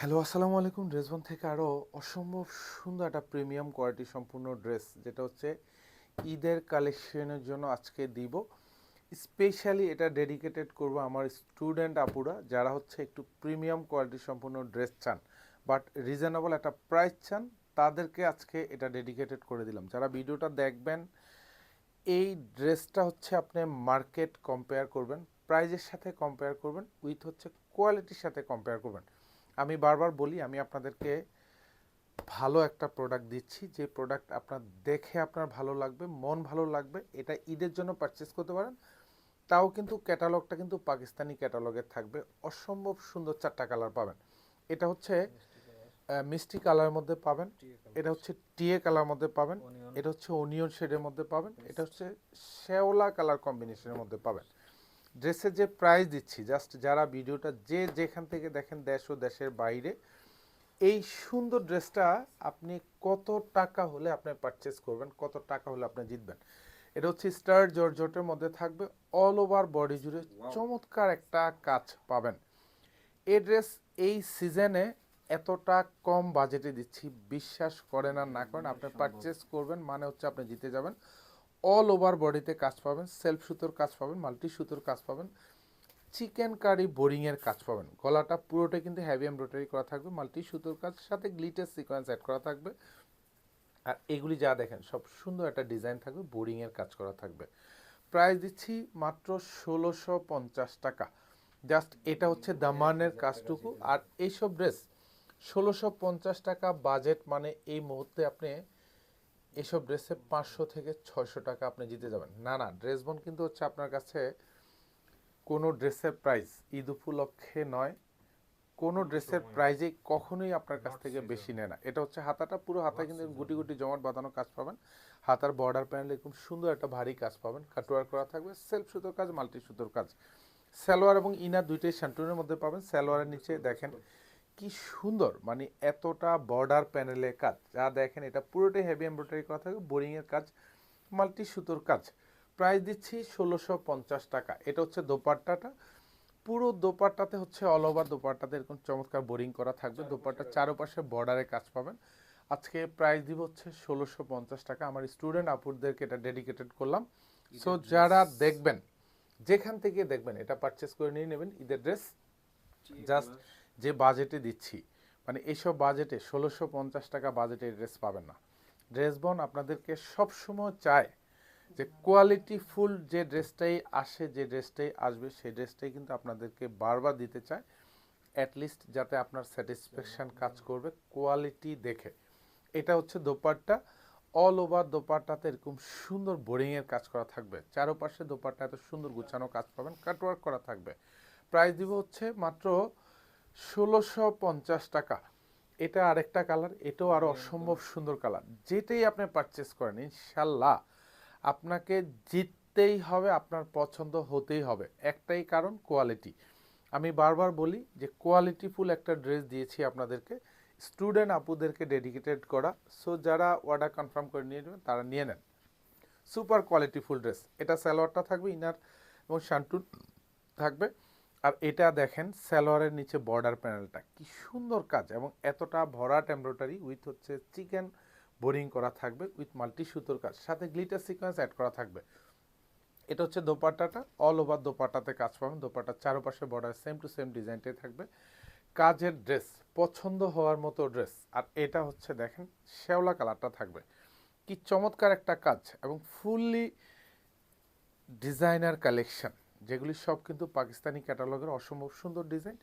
Hello, আসসালামু আলাইকুম। ড্রেসবন থেকে আরও অসম্ভব সুন্দর একটা প্রিমিয়াম কোয়ালিটি সম্পূর্ণ ড্রেস, যেটা হচ্ছে ঈদের কালেকশনের জন্য আজকে দিব। স্পেশালি এটা ডেডিকেটেড করব আমার স্টুডেন্ট আপুরা, যারা হচ্ছে একটু প্রিমিয়াম কোয়ালিটি সম্পূর্ণ ড্রেস চান, বাট রিজনেবল একটা প্রাইস চান। তাদেরকে আজকে এটা ডেডিকেটেড করে দিলাম। যারা ভিডিওটা দেখবেন, এই ড্রেসটা হচ্ছে আপনি মার্কেট কম্পেয়ার করবেন, প্রাইজের সাথে কম্পেয়ার করবেন, উইথ হচ্ছে কোয়ালিটির সাথে কম্পেয়ার করবেন। আমি বারবার বলি, আমি আপনাদেরকে ভালো একটা প্রোডাক্ট দিচ্ছি, যে প্রোডাক্ট আপনার দেখে আপনার ভালো লাগবে, মন ভালো লাগবে। এটা ঈদের জন্য পারচেস করতে পারেন। তাও কিন্তু ক্যাটালগটা কিন্তু পাকিস্তানি ক্যাটালগের থাকবে। অসম্ভব সুন্দর 4টা কালার পাবেন। এটা হচ্ছে মিষ্টি কালারের মধ্যে পাবেন, এটা হচ্ছে টিয়ে কালার মধ্যে পাবেন, এটা হচ্ছে অনিয়ন শেডের মধ্যে পাবেন, এটা হচ্ছে শ্যাওলা কালার কম্বিনেশনের মধ্যে পাবেন। ড্রেসের যে প্রাইস দিচ্ছি, জাস্ট যারা ভিডিওটা যে যেখান থেকে দেখেন, দেশ ও দেশের বাইরে, এই সুন্দর ড্রেসটা আপনি কত টাকা হলে আপনি পারচেস করবেন, কত টাকা হলে আপনি জিতবেন। এটা হচ্ছে স্টার জর্জেটের মধ্যে থাকবে, অল ওভার বডি জুড়ে চমৎকার একটা কাজ পাবেন। এই ড্রেস এই সিজনে এতটা কম বাজেটে দিচ্ছি, বিশ্বাস করেন আর না করেন, আপনি পারচেস করবেন মানে হচ্ছে আপনি জিতে যাবেন। অল ওভার বডিতে কাজ পাবেন, সেলফ সুতোর কাজ পাবেন, মাল্টি সুতোর কাজ পাবেন, চিকেন কারি বোরিংয়ের কাজ পাবেন। গলাটা পুরোটাই কিন্তু হেভি এমব্রয়ডারি করা থাকবে, মাল্টি সুতোর কাজ, সাথে গ্লিটার সিকোয়েন্স অ্যাড করা থাকবে। আর এগুলি যা দেখেন সব সুন্দর একটা ডিজাইন থাকবে, বোরিংয়ের কাজ করা থাকবে। প্রাইস দিচ্ছি মাত্র ১৬৫০ টাকা। জাস্ট এটা হচ্ছে দামানের কাজটুকু। আর এইসব ড্রেস ১৬৫০ টাকা বাজেট, মানে এই মুহূর্তে আপনি এসব ড্রেসে ৫০০ থেকে ৬০০ টাকা আপনি জিতে যাবেন। না না, ড্রেস বোন কিন্তু হচ্ছে আপনার কাছে কোনো ড্রেসের প্রাইস ঈদ উপলক্ষে নয়, কোনো ড্রেসের প্রাইজেই কখনোই আপনার কাছ থেকে বেশি নেয় না। এটা হচ্ছে হাতাটা, পুরো হাতায় কিন্তু গুটি গুটি জমাট বাঁধানো কাজ পাবেন। হাতার বর্ডার প্যানেলে খুব সুন্দর একটা ভারী কাজ পাবেন, কাটওয়ার করা থাকবে, সেলফ সুতোর কাজ, মাল্টি সুতোর কাজ। সালোয়ার এবং ইনার দুইটাই শান্টুনের মধ্যে পাবেন। সালোয়ারের নিচে দেখেন কি সুন্দর, মানে এতটা বর্ডার প্যানেলে কাজ, যা দেখেন এটা পুরোটাই হেভি এমব্রয়ডারি করা থাকবে, বোরিংয়ের কাজ, মাল্টি সুতোর কাজ। প্রাইস দিচ্ছি ১৬৫০ টাকা। এটা হচ্ছে দোপাট্টাটা, পুরো দোপাট্টাতে হচ্ছে অল ওভার দোপাট্টাতে এরকম চমৎকার বোরিং করা থাকবে। দোপাট্টার চারপাশে বর্ডারে কাজ পাবেন। আজকে প্রাইস দিব হচ্ছে ১৬৫০ টাকা। আমার স্টুডেন্ট আপুরদেরকে এটা ডেডিকেটেড করলাম। সো যারা দেখবেন, যেখান থেকে দেখবেন, এটা পারচেস করে নিয়ে নেবেন ঈদের ড্রেস। জাস্ট যে বাজেটে দিচ্ছি, মানে এইসব বাজেটে ১৬৫০ টাকা বাজেটে ড্রেস পাবেন না। ড্রেস বন আপনাদেরকে সবসময় চায় যে কোয়ালিটি ফুল যে ড্রেসটাই আসে, যে ড্রেসটাই আসবে, সেই ড্রেসটাই কিন্তু আপনাদেরকে বারবার দিতে চায়, অ্যাটলিস্ট যাতে আপনার স্যাটিসফ্যাকশান কাজ করবে কোয়ালিটি দেখে। এটা হচ্ছে দোপাট্টা, অল ওভার দোপাট্টাতে এরকম সুন্দর বোরিংয়ের কাজ করা থাকবে, চারপাশে দোপাট্টা এত সুন্দর গুছানো কাজ পাবেন, কাটওয়ার্ক করা থাকবে। প্রাইস দিব হচ্ছে মাত্র ১৬৫০ টাকা। এটা আরেকটা কালার, এটাও আরও অসম্ভব সুন্দর কালার। যেটাই আপনি পারচেস করেন, ইনশাল্লাহ আপনাকে জিততেই হবে, আপনার পছন্দ হতেই হবে। একটাই কারণ, কোয়ালিটি। আমি বারবার বলি যে কোয়ালিটিফুল একটা ড্রেস দিয়েছি আপনাদেরকে, স্টুডেন্ট আপুদেরকে ডেডিকেটেড করা। সো যারা অর্ডার কনফার্ম করে নিয়ে নেবেন তারা নিয়ে নেন। সুপার কোয়ালিটিফুল ড্রেস। এটা সালোয়ারটা থাকবে, ইনার এবং শান্টুন থাকবে। আর এটা দেখেন সালোয়ারের নিচে বর্ডার প্যানেলটা কি সুন্দর কাজ, এবং এতটা ভরাট এমব্রয়ডারি উইথ হচ্ছে চিকেন বোরিং করা থাকবে, উইথ মাল্টি সুতোর কাজ, সাথে গ্লিটার সিকোয়েন্স অ্যাড করা থাকবে। এটা হচ্ছে দোপাট্টাটা, অল ওভার দোপাট্টাতে কাজ পাবেন। দোপাট্টার চারপাশে বর্ডার সেম টু সেম ডিজাইনটাই থাকবে। কাজের ড্রেস, পছন্দ হওয়ার মতো ড্রেস। আর এটা হচ্ছে দেখেন শ্যাওলা কালারটা থাকবে, কি চমৎকার একটা কাজ, এবং ফুললি ডিজাইনার কালেকশন, যেগুলি সব কিন্তু পাকিস্তানি ক্যাটালগের অসম্ভব সুন্দর ডিজাইন।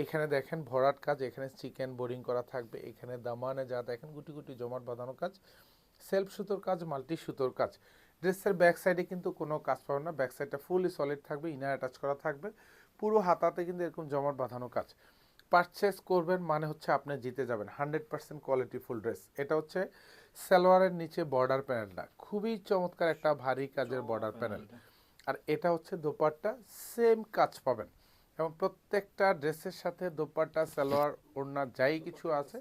এখানে দেখেন ভরাট কাজ, এখানে চিকেন বোরিং করা থাকবে, এখানে দামানে যা দেখেন গুটি গুটি জমাট বাঁধানো কাজ, সেলফ সুতোর কাজ, মাল্টি সুতোর কাজ। ড্রেসের ব্যাক সাইডে কিন্তু কোনো কাজ পাবেন না, ব্যাক সাইডটা ফুলি সলিড থাকবে, ইনার অ্যাটাচ করা থাকবে, পুরো হাতাতে কিন্তু এরকম জমাট বাঁধানো কাজ। পারচেস করবেন মানে হচ্ছে আপনি জিতে যাবেন। 100% কোয়ালিটিফুল ড্রেস। এটা হচ্ছে সালোয়ারের নিচে বর্ডার প্যানেলটা খুবই চমৎকার একটা ভারী কাজের বর্ডার প্যানেল। আর এটা হচ্ছে দোপাট্টা, সেম কাজ পাবেন, এবং প্রত্যেকটা ড্রেসের সাথে দোপাট্টা, সালোয়ার, ওড়না যাই কিছু আছে,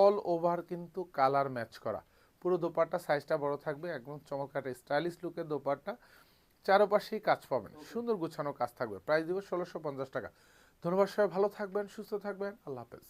অল ওভার কিন্তু কালার ম্যাচ করা। পুরো দোপাট্টা সাইজটা বড় থাকবে, একদম চমৎকার স্টাইলিশ লুকের দোপাট্টা, চারপাশেই কাজ পাবেন, সুন্দর গুছানো কাজ থাকবে। প্রাইস দিব ১৬৫০ টাকা। ধন্যবাদ, সবাই ভালো থাকবেন, সুস্থ থাকবেন, আল্লাহ হাফেজ।